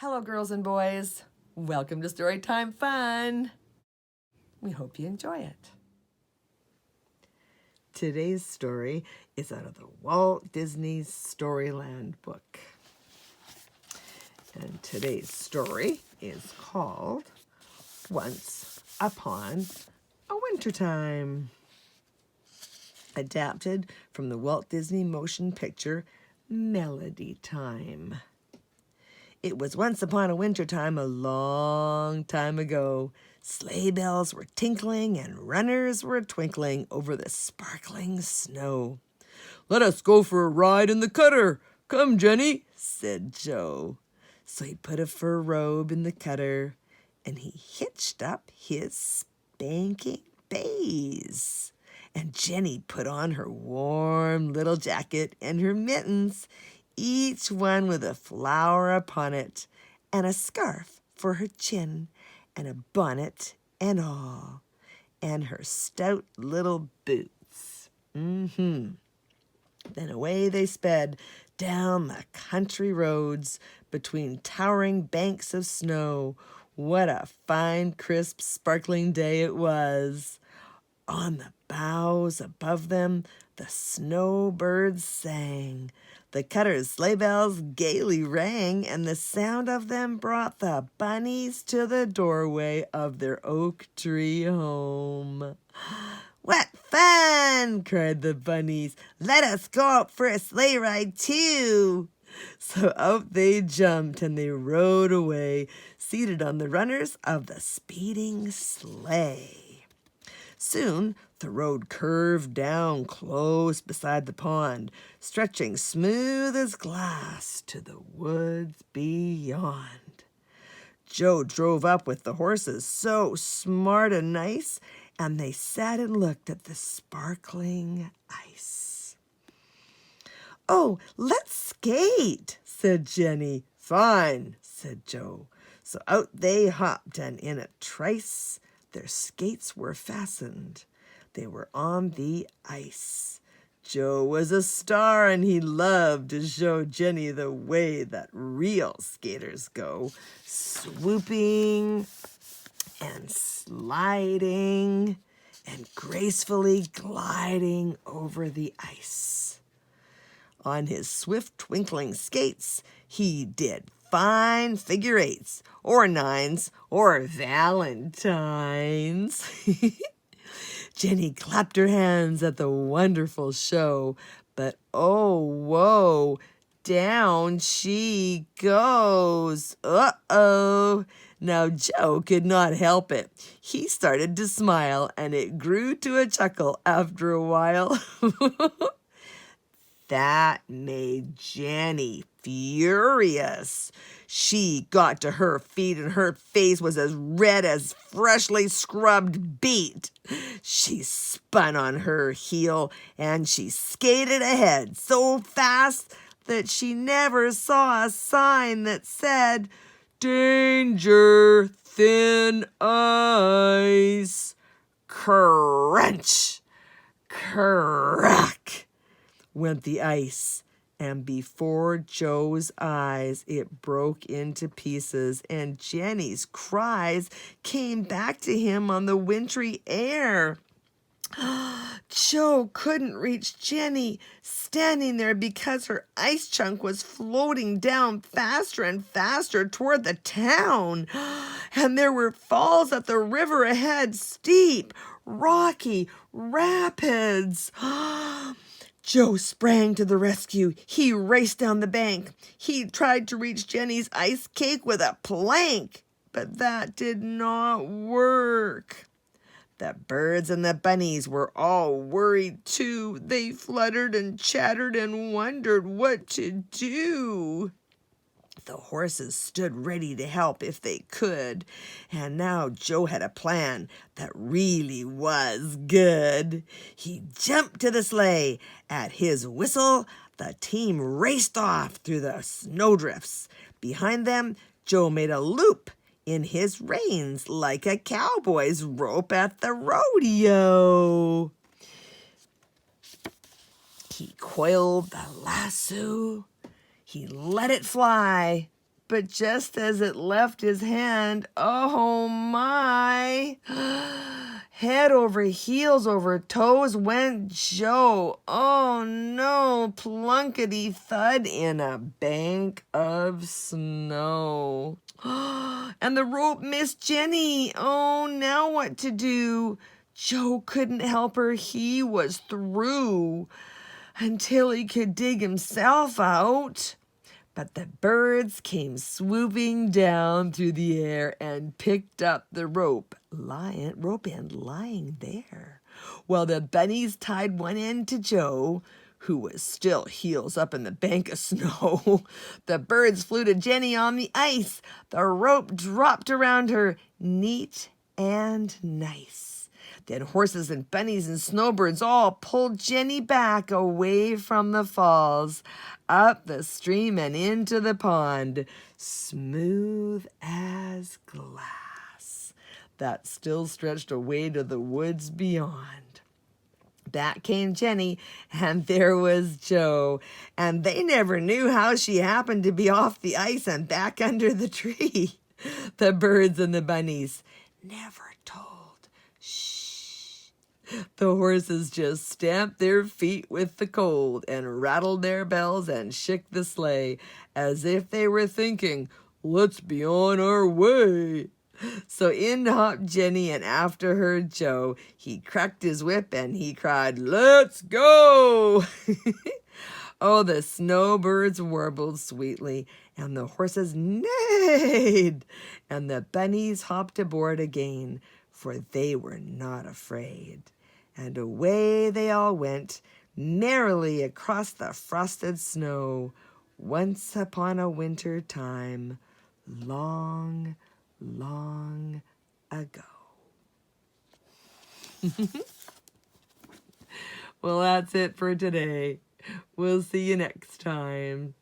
Hello, girls and boys. Welcome to Storytime Fun. We hope you enjoy it. Today's story is out of the Walt Disney Storyland book. And today's story is called Once Upon a Wintertime. Adapted from the Walt Disney motion picture Melody Time. It was once upon a wintertime a long time ago. Sleigh bells were tinkling and runners were twinkling over the sparkling snow. "Let us go for a ride in the cutter. Come, Jenny," said Joe. So he put a fur robe in the cutter and he hitched up his spanking bays. And Jenny put on her warm little jacket and her mittens, each one with a flower upon it, and a scarf for her chin, and a bonnet and all, and her stout little boots. Then away they sped down the country roads between towering banks of snow. What a fine, crisp, sparkling day it was. On the boughs above them, the snowbirds sang. The cutter's sleigh bells gaily rang, and the sound of them brought the bunnies to the doorway of their oak tree home. "What fun!" cried the bunnies. "Let us go out for a sleigh ride too." So out they jumped and they rode away, seated on the runners of the speeding sleigh. Soon the road curved down close beside the pond, stretching smooth as glass to the woods beyond. Joe drove up with the horses, so smart and nice, and they sat and looked at the sparkling ice. "Oh, let's skate," said Jenny. "Fine," said Joe. So out they hopped, and in a trice their skates were fastened. They were on the ice. Joe was a star, and he loved to show Jenny the way that real skaters go, swooping and sliding and gracefully gliding over the ice. On his swift twinkling skates, he did fine figure eights, or nines, or valentines. Jenny clapped her hands at the wonderful show, but oh, whoa, down she goes. Uh-oh. Now Joe could not help it. He started to smile, and it grew to a chuckle after a while. That made Jenny furious. She got to her feet and her face was as red as freshly scrubbed beet. She spun on her heel and she skated ahead so fast that she never saw a sign that said, "Danger, thin ice." Crunch, crack went the ice, and before Joe's eyes it broke into pieces, and Jenny's cries came back to him on the wintry air. Joe couldn't reach Jenny, standing there because her ice chunk was floating down faster and faster toward the town. And there were falls at the river ahead, steep, rocky rapids. Joe sprang to the rescue. He raced down the bank. He tried to reach Jenny's ice cake with a plank, but that did not work. The birds and the bunnies were all worried too. They fluttered and chattered and wondered what to do. The horses stood ready to help if they could, and now Joe had a plan that really was good. He jumped to the sleigh. At his whistle, the team raced off through the snowdrifts. Behind them, Joe made a loop in his reins like a cowboy's rope at the rodeo. He coiled the lasso. He let it fly, but just as it left his hand, oh my, head over heels over toes went Joe. Oh no, plunkety thud in a bank of snow. And the rope missed Jenny. Oh, now what to do? Joe couldn't help her. He was through until he could dig himself out. But the birds came swooping down through the air and picked up the rope end lying there, while the bunnies tied one end to Joe, who was still heels up in the bank of snow. The birds flew to Jenny on the ice. The rope dropped around her, neat and nice. Then horses and bunnies and snowbirds all pulled Jenny back away from the falls, up the stream and into the pond, smooth as glass, that still stretched away to the woods beyond. Back came Jenny, and there was Joe, and they never knew how she happened to be off the ice and back under the tree. The birds and the bunnies never told. Shh. The horses just stamped their feet with the cold and rattled their bells and shook the sleigh as if they were thinking, let's be on our way. So in hopped Jenny, and after her Joe. He cracked his whip and he cried, let's go! Oh, the snowbirds warbled sweetly, and the horses neighed, and the bunnies hopped aboard again, for they were not afraid. And away they all went, merrily across the frosted snow, once upon a winter time, long, long ago. Well, that's it for today. We'll see you next time.